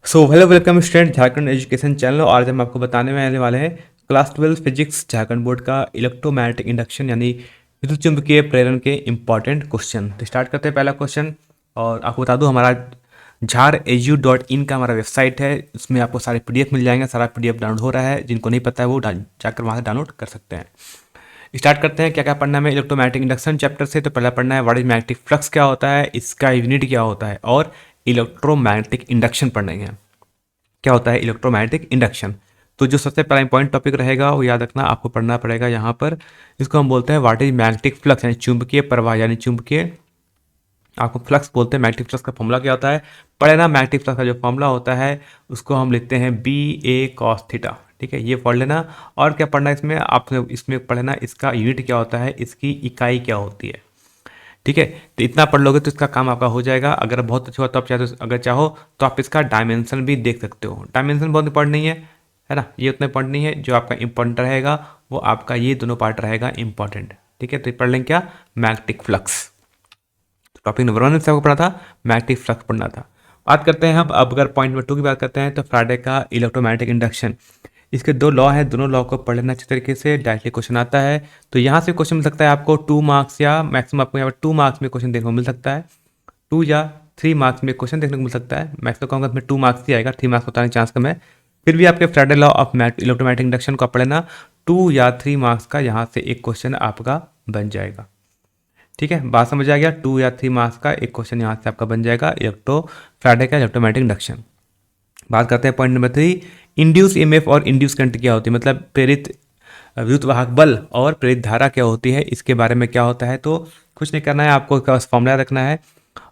So hello welcome student Jharkhand education channel. और आज हम आपको बताने में आने वाले हैं क्लास 12 फिजिक्स झारखंड बोर्ड का इलेक्ट्रोमैग्नेटिक इंडक्शन यानी विद्युत चुंबकीय प्रेरण के इंपॉर्टेंट क्वेश्चन। तो स्टार्ट करते हैं पहला क्वेश्चन। और आपको बता दूं हमारा झार.edu.in का हमारा वेबसाइट है, उसमें आपको सारे पीडीएफ मिल जाएंगे। सारा पीडीएफ डाउनलोड हो रहा है, जिनको नहीं पता है वो जाकर वहाँ से डाउनलोड कर सकते हैं। स्टार्ट करते हैं क्या क्या पढ़ना है इलेक्ट्रोमैग्नेटिक इंडक्शन चैप्टर से। तो पहला पढ़ना है व्हाट इज मैग्नेटिक फ्लक्स क्या होता है, इसका यूनिट क्या होता है, और इलेक्ट्रोमैग्नेटिक इंडक्शन पढ़ेंगे क्या होता है इलेक्ट्रोमैग्नेटिक इंडक्शन। तो जो सबसे पहला इंपॉर्टेंट टॉपिक रहेगा वो याद रखना आपको पढ़ना पड़ेगा यहाँ पर। इसको हम बोलते हैं व्हाट इज मैग्नेटिक फ्लक्स यानी चुंबकीय प्रवाह यानी चुंबकीय, आपको फ्लक्स बोलते हैं। मैग्नेटिक फ्लक्स का फॉर्मूला क्या होता है पढ़े ना। मैग्नेटिक फ्लक्स का जो फॉर्मूला होता है उसको हम लिखते हैं BA cos थीटा। ठीक है, ये पढ़ लेना। और क्या पढ़ना इसमें आपने इसमें पढ़ना इसका यूनिट क्या होता है, इसकी इकाई क्या होती है। ठीक है, तो इतना पढ़ लोगे तो इसका काम आपका हो जाएगा। अगर बहुत अच्छा हो तो आप अगर चाहो तो आप इसका डायमेंशन भी देख सकते हो। डायमेंशन बहुत इंपॉर्टेंट नहीं है ना, ये उतना इंपॉर्टेंट नहीं है। जो आपका इंपॉर्टेंट रहेगा वो आपका ये दोनों पार्ट रहेगा इंपॉर्टेंट। ठीक है, तो पढ़ लेंगे क्या मैग्नेटिक फ्लक्स। टॉपिक नंबर 1 से आपको पढ़ा था मैग्नेटिक फ्लक्स पढ़ना था। बात करते हैं हम अब अगर पॉइंट नंबर 2 की बात करते हैं तो फ्राडे का इलेक्ट्रोमैग्नेटिक इंडक्शन। इसके दो लॉ हैं, दोनों लॉ को पढ़ लेना अच्छे तरीके से, डायरेक्टली क्वेश्चन आता है। तो यहाँ से क्वेश्चन मिल सकता है आपको 2 मार्क्स या मैक्सिमम आपको यहाँ पर 2 मार्क्स में क्वेश्चन देखने को मिल सकता है। 2 या 3 मार्क्स में क्वेश्चन देखने को मिल सकता है। मैं तो कहूँगा इसमें 2 मार्क्स ही आएगा, 3 मार्क्स बताने का चांस कम है। फिर भी आपके फ्राडे लॉ ऑफ इलेक्ट्रोमैग्नेटिक इंडक्शन को आप पढ़ना 2 या 3 मार्क्स का यहाँ से एक क्वेश्चन आपका बन जाएगा। ठीक है, बात समझ आ गया। 2 या 3 मार्क्स का एक क्वेश्चन यहाँ से आपका बन जाएगा फ्राडे का इलेक्ट्रोमैग्नेटिक इंडक्शन। बात करते हैं पॉइंट नंबर 3, इंड्यूस ईएमएफ और इंड्यूस करंट क्या होती है, मतलब प्रेरित विद्युत वाहक बल और प्रेरित धारा क्या होती है, इसके बारे में क्या होता है। तो कुछ नहीं करना है, आपको बस फॉर्मूला रखना है।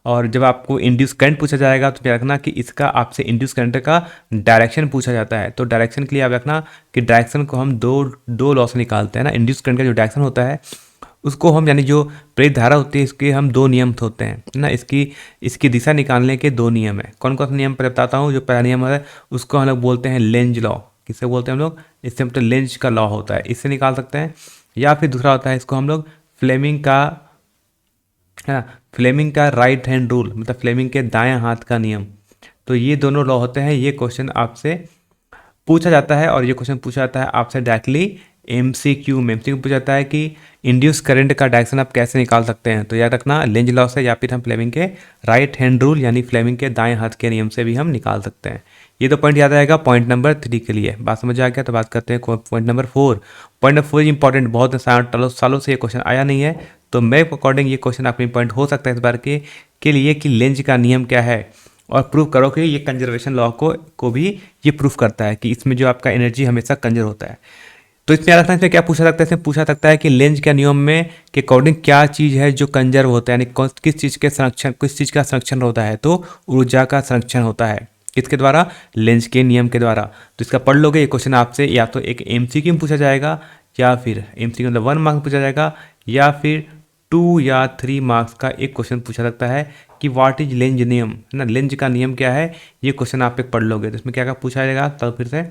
और जब आपको इंड्यूस करंट पूछा जाएगा तो क्या रखना कि इसका आपसे इंड्यूस करंट का डायरेक्शन पूछा जाता है। तो डायरेक्शन के लिए आप रखना कि डायरेक्शन को हम दो लॉ से निकालते हैं ना। इंड्यूस करंट का जो डायरेक्शन होता है उसको हम यानी जो प्रेरित धारा होती है इसके हम 2 नियम होते हैं ना। इसकी दिशा निकालने के 2 नियम है। कौन कौन सा नियम पर बताता हूँ। जो पहला नियम है उसको हम लोग बोलते हैं लेंज लॉ। किससे बोलते हैं हम लोग, इससे मतलब लेंज का लॉ होता है, इससे निकाल सकते हैं। या फिर दूसरा होता है इसको हम लोग फ्लेमिंग का, है ना, फ्लेमिंग का राइट हैंड रूल, मतलब फ्लेमिंग के दाएं हाथ का नियम। तो ये दोनों लॉ होते हैं। ये क्वेश्चन आपसे पूछा जाता है और ये क्वेश्चन पूछा जाता है आपसे डायरेक्टली एमसीक्यू में। एमसीक्यू पूछा जाता है कि इंड्यूस करंट का डायरेक्शन आप कैसे निकाल सकते हैं। तो याद रखना लेंज लॉ से या फिर हम फ्लेमिंग के राइट हैंड रूल यानी फ्लेमिंग के दाएं हाथ के नियम से भी हम निकाल सकते हैं। ये तो पॉइंट याद आएगा पॉइंट नंबर 3 के लिए। बात समझ आ गया। तो बात करते हैं point number 4। Point number 4 important, बहुत सालों से ये क्वेश्चन आया नहीं है, तो मेरे अकॉर्डिंग ये क्वेश्चन आपके इंपॉर्टेंट हो सकता है इस बार के लिए कि लेंज का नियम क्या है। और प्रूव करो कि ये कंजर्वेशन लॉ को भी ये प्रूफ करता है कि इसमें जो आपका एनर्जी हमेशा कंजर्व होता है। तो इसमें याद रखना, इसमें क्या पूछा सकता है, इसमें पूछा सकता है कि लेंज के नियम में के अकॉर्डिंग क्या चीज़ है जो कंजर्व होता है, यानी किस चीज़ के संरक्षण, किस चीज़ का संरक्षण होता है। तो ऊर्जा का संरक्षण होता है किसके द्वारा, लेंज के नियम के द्वारा। तो इसका पढ़ लोगे ये क्वेश्चन आपसे या तो एक एमसीक्यू में पूछा जाएगा, या फिर एमसीक्यू मतलब 1 मार्क्स पूछा जाएगा, या फिर 2 या 3 मार्क्स का एक क्वेश्चन पूछा सकता है कि व्हाट इज लेंज नियम, है ना, लेंज का नियम क्या है। ये क्वेश्चन आप एक पढ़ लोगे तो इसमें क्या क्या पूछा जाएगा। तब फिर से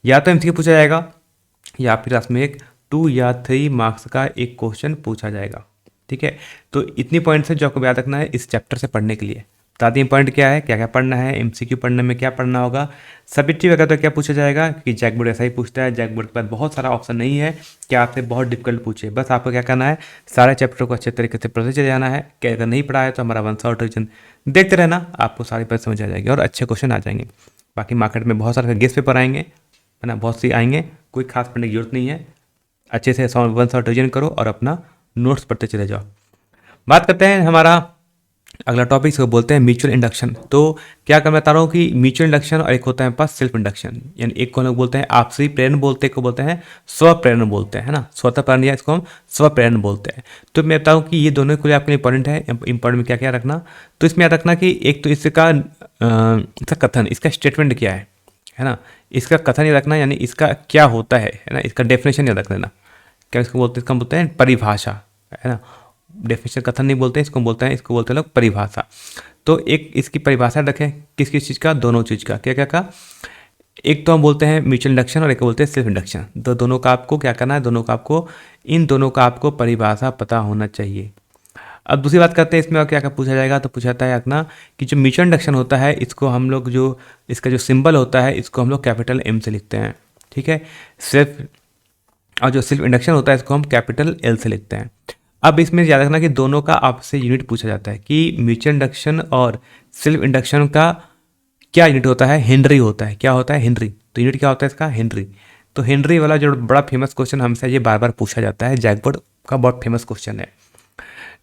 या तो एमसीक्यू पूछा जाएगा या फिर इसमें एक 2 या 3 मार्क्स का एक क्वेश्चन पूछा जाएगा। ठीक है, तो इतनी पॉइंट्स है जो आपको याद रखना है इस चैप्टर से पढ़ने के लिए। बता दें पॉइंट क्या है, क्या क्या पढ़ना है, एमसीक्यू पढ़ने में क्या पढ़ना होगा, सबिट्री वगैरह तो क्या पूछा जाएगा कि जैक बोर्ड ऐसा ही पूछता है। जैक बोर्ड के पास बहुत सारा ऑप्शन नहीं है कि आपसे बहुत डिफिकल्ट पूछे। बस आपको क्या करना है, सारे चैप्टर को अच्छे तरीके से पढ़ते चले जाना है। क्या अगर नहीं पढ़ा है तो हमारा 1 शॉर्ट रिविजन देखते रहना, आपको सारी बात समझ आ जाएगी और अच्छे क्वेश्चन आ जाएंगे। बाकी मार्केट में बहुत सारे गेस्ट पेपर आएंगे, है ना, बहुत सी आएंगे, कोई खास पढ़ने की जरूरत नहीं है। अच्छे से 1 शॉर्ट रिविजन करो और अपना नोट्स पढ़ते चले जाओ। बात करते हैं हमारा अगला टॉपिक, इसको बोलते हैं म्यूचुअल इंडक्शन। तो क्या कर मैं बता रहा हूँ कि म्यूचुअल इंडक्शन और एक होता है पास सेल्फ इंडक्शन, यानी एक को हम लोग बोलते हैं आपसी प्रेरण बोलते हैं, को बोलते हैं स्व प्रेरण बोलते हैं, है ना, स्वतः प्रेरण या इसको हम स्व प्रेरण बोलते हैं। तो मैं बताऊँ कि ये दोनों के लिए आपके लिए इंपॉर्टेंट है। इंपॉर्टेंट में क्या क्या रखना, तो इसमें याद रखना कि एक तो इसका कथन, इसका स्टेटमेंट क्या है ना, इसका कथन याद रखना, यानी इसका क्या होता है ना, इसका डेफिनेशन याद रख लेना। क्या इसको बोलते हैं, इसका बोलते हैं परिभाषा, है ना। डेफिनेशन कथन नहीं बोलते हैं, इसको बोलते हैं लोग परिभाषा। तो एक इसकी परिभाषा रखें किस किस चीज़ का, दोनों चीज़ का। क्या क्या का, एक तो हम बोलते हैं म्यूचुअल इंडक्शन और एक बोलते हैं सेल्फ इंडक्शन। तो दोनों का आपको क्या करना है, दोनों का आपको परिभाषा पता होना चाहिए। अब दूसरी बात करते हैं इसमें और क्या क्या पूछा जाएगा, तो पूछा जाता है अपना कि जो म्यूचुअल इंडक्शन होता है इसको हम लोग जो इसका जो सिंबल होता है इसको हम लोग कैपिटल एम से लिखते हैं, ठीक है। और जो सेल्फ इंडक्शन होता है इसको हम कैपिटल एल से लिखते हैं। अब इसमें याद रखना कि दोनों का आपसे यूनिट पूछा जाता है कि म्यूचुअल इंडक्शन और सेल्फ इंडक्शन का क्या यूनिट होता है, हेनरी होता है। क्या होता है, हेनरी। तो यूनिट क्या होता है इसका, हेनरी। तो हेनरी वाला जो बड़ा फेमस क्वेश्चन हमसे ये बार बार पूछा जाता है, जैकबोर्ड का बहुत फेमस क्वेश्चन है,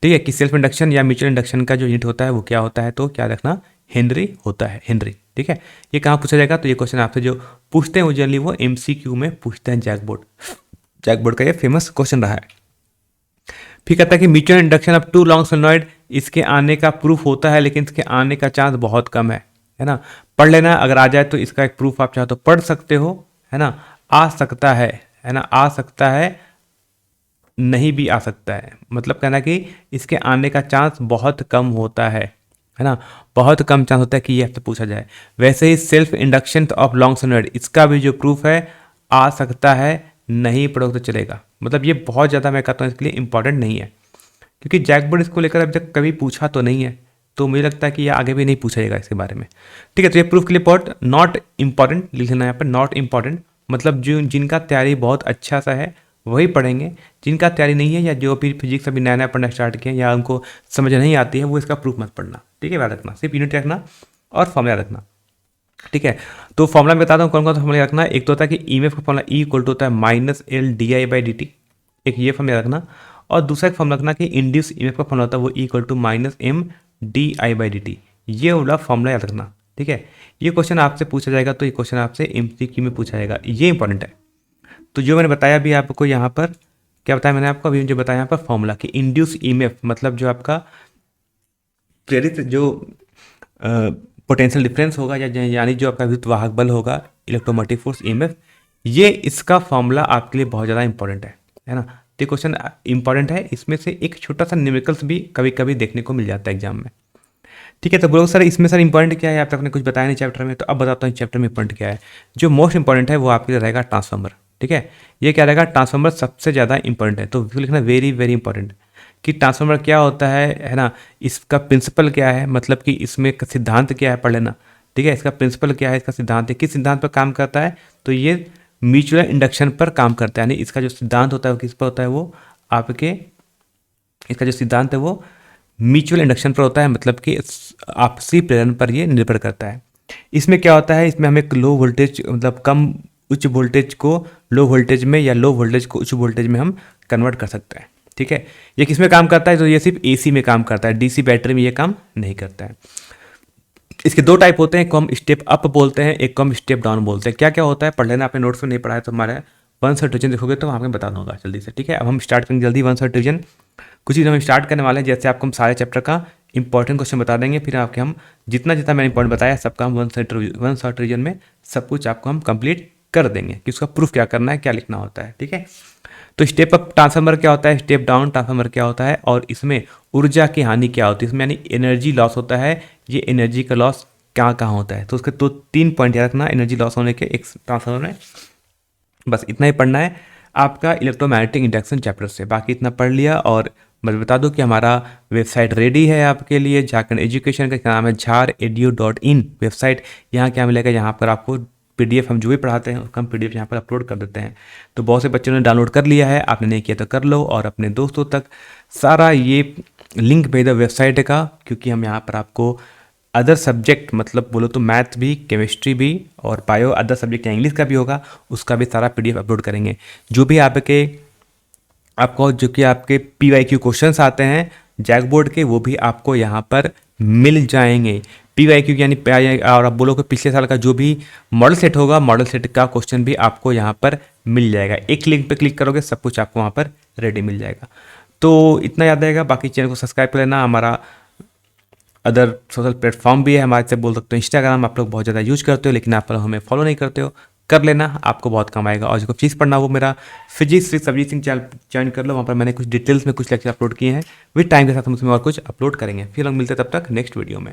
ठीक है, कि सेल्फ इंडक्शन या म्यूचुअल इंडक्शन का जो यूनिट होता है वो क्या होता है, तो क्या रखना, हेनरी होता है, हेनरी, ठीक है। ये कहाँ पूछा जाएगा, तो ये क्वेश्चन आपसे जो पूछते हैं वो जनरली वो MCQ में पूछते हैं, जैकबोर्ड का ये फेमस क्वेश्चन रहा है। फिर कहता है कि mutual induction of two long solenoid, इसके आने का प्रूफ होता है लेकिन इसके आने का चांस बहुत कम है ना। पढ़ लेना, अगर आ जाए तो इसका एक प्रूफ आप चाहो तो पढ़ सकते हो, है ना। आ सकता है ना, आ सकता है, नहीं भी आ सकता है, मतलब कहना कि इसके आने का चांस बहुत कम होता है ना, बहुत कम चांस होता है कि ये आपसे पूछा जाए। वैसे ही self induction of long solenoid, इसका भी जो प्रूफ है आ सकता है, नहीं पढ़ोगे तो चलेगा। मतलब ये बहुत ज़्यादा मैं कहता हूँ इसके लिए इंपॉर्टेंट नहीं है, क्योंकि जैकबोर्ड इसको लेकर अभी तक कभी पूछा तो नहीं है, तो मुझे लगता है कि ये आगे भी नहीं पूछा जाएगा इसके बारे में, ठीक है। तो ये प्रूफ के लिए पॉट नॉट इंपॉर्टेंट लिख लेना यहाँ पर, नॉट इंपॉर्टेंट, मतलब जो जिनका तैयारी बहुत अच्छा सा है वही पढ़ेंगे, जिनका तैयारी नहीं है या जो भी फिजिक्स अभी नया नया पढ़ना स्टार्ट किया या उनको समझ नहीं आती है वो इसका प्रूफ मत पढ़ना, ठीक है। याद रखना, सिर्फ यूनिट रखना और फॉर्मूला रखना, ठीक है। तो फॉर्मूला में बताता हूँ कौन कौन सा फॉर्मूला रखना है। एक तो होता है कि ईएमएफ का फॉर्मूला ई इक्वल टू होता है -L/di/dt, एक ये फॉर्मूला रखना। और दूसरा एक फॉर्मूला रखना कि इंड्यूस ईएमएफ का फॉर्मूला होता है वो ई इक्वल टू -M/di/dt, ये वाला फॉर्मूला याद रखना, ठीक है। ये क्वेश्चन आपसे पूछा जाएगा, तो ये क्वेश्चन आपसे MCQ में पूछा जाएगा, ये इंपॉर्टेंट है। तो जो मैंने बताया अभी आपको यहाँ पर, क्या बताया मैंने आपको अभी, जो बताया यहाँ पर फॉर्मूला कि इंड्यूस ईएमएफ मतलब जो आपका प्रेरित जो पोटेंशियल डिफरेंस होगा या यानी जो आपका विद्युत वाहक बल होगा, इलेक्ट्रोमोटिव फोर्स EMF, ये इसका फॉर्मूला आपके लिए बहुत ज़्यादा इंपॉर्टेंट है ना। तो क्वेश्चन इंपॉर्टेंट है, इसमें से एक छोटा सा न्यूमेरिकल्स भी कभी कभी देखने को मिल जाता है एग्जाम में, ठीक है। तो बोलो सर इसमें सर इंपॉर्टेंट क्या है, आप तक ने कुछ बताया नहीं चैप्टर में, तो अब बताता हूँ चैप्टर में इंपॉर्टेंट क्या है। जो मोस्ट इंपॉर्टेंट है वो आपके लिए रहेगा ट्रांसफार्मर, ठीक है। ये क्या रहेगा, ट्रांसफार्मर सबसे ज़्यादा इंपॉर्टेंट है, तो लिखना वेरी वेरी इंपॉर्टेंट कि ट्रांसफार्मर क्या होता है ना, इसका प्रिंसिपल क्या है, मतलब कि इसमें सिद्धांत क्या है, पढ़ लेना, ठीक है। इसका प्रिंसिपल क्या है, इसका सिद्धांत है, किस सिद्धांत पर काम करता है, तो ये म्यूचुअल इंडक्शन पर काम करता है, यानी इसका जो सिद्धांत होता है वो किस पर होता है, वो आपके इसका जो सिद्धांत है वो म्यूचुअल इंडक्शन पर होता है, मतलब कि आपसी प्रेरण पर ये निर्भर करता है। इसमें क्या होता है, इसमें हम एक लो वोल्टेज मतलब कम उच्च वोल्टेज को लो वोल्टेज में या लो वोल्टेज को उच्च वोल्टेज में हम कन्वर्ट कर सकते हैं, ठीक है। ये किस में काम करता है, तो ये सिर्फ AC में काम करता है, DC बैटरी में ये काम नहीं करता है। इसके दो टाइप होते हैं, एक को हम स्टेप अप बोलते हैं, एक को हम स्टेप डाउन बोलते हैं। क्या क्या होता है पढ़ लेना, आपने नोट्स में नहीं पढ़ा है तो हमारे वन शॉट रिविजन देखोगे तो वहाँ पे बता दूंगा जल्दी से, ठीक है। अब हम स्टार्ट करेंगे जल्दी वन शॉट रिविजन, कुछ चीज़ हम स्टार्ट करने वाले हैं, जैसे आपको हम सारे चैप्टर का इंपॉर्टेंट क्वेश्चन बता देंगे, फिर आपके हम जितना जितना मैंने इंपॉर्टेंट बताया सबका हम वन शॉट रिविजन में सब कुछ आपको हम कंप्लीट कर देंगे कि उसका प्रूफ क्या करना है, क्या लिखना होता है, ठीक है। तो स्टेप अप ट्रांसफार्मर क्या होता है, स्टेप डाउन ट्रांसफार्मर क्या होता है, और इसमें ऊर्जा की हानि क्या होती है, इसमें यानी एनर्जी लॉस होता है, ये एनर्जी का लॉस कहाँ कहाँ होता है, तो उसके तो 3 पॉइंट याद रखना एनर्जी लॉस होने के एक ट्रांसफार्मर में। बस इतना ही पढ़ना है आपका इलेक्ट्रोमैग्नेटिक इंडक्शन चैप्टर से, बाकी इतना पढ़ लिया। और मैं बता दूं कि हमारा वेबसाइट रेडी है आपके लिए, झारखंड एजुकेशन का नाम है jharedu.in वेबसाइट। यहाँ क्या मिलेगा, यहाँ पर आपको PDF हम जो भी पढ़ाते हैं उसका हम PDF यहाँ पर अपलोड कर देते हैं। तो बहुत से बच्चों ने डाउनलोड कर लिया है, आपने नहीं किया तो कर लो, और अपने दोस्तों तक सारा ये लिंक भेज दो वेबसाइट का, क्योंकि हम यहाँ पर आपको अदर सब्जेक्ट मतलब बोलो तो मैथ भी, केमिस्ट्री भी और बायो अदर सब्जेक्ट या इंग्लिश का भी होगा, उसका भी सारा PDF अपलोड करेंगे। जो भी आपको जो कि आपके PYQ क्वेश्चंस आते हैं जैकबोर्ड के, वो भी आपको यहाँ पर मिल जाएंगे। PYQ यानी और आप बोलो कि पिछले साल का जो भी मॉडल सेट होगा, मॉडल सेट का क्वेश्चन भी आपको यहाँ पर मिल जाएगा। एक लिंक पे क्लिक करोगे सब कुछ आपको वहाँ पर रेडी मिल जाएगा। तो इतना याद रहेगा, बाकी चैनल को सब्सक्राइब कर लेना। हमारा अदर सोशल प्लेटफॉर्म भी है हमारे से, बोल सकते हो इंस्टाग्राम आप लोग बहुत ज़्यादा यूज करते हो, लेकिन आप हमें फॉलो नहीं करते हो, कर लेना, आपको बहुत काम आएगा। और जो चीज़ पढ़ना वो मेरा फिजिक्स विद सब्जी सिंह चैनल ज्वाइन कर लो, वहाँ पर मैंने कुछ डिटेल्स में कुछ लेक्चर अपलोड किए हैं, विद टाइम के साथ हम उसमें और कुछ अपलोड करेंगे। फिर हम मिलते हैं तब तक नेक्स्ट वीडियो में।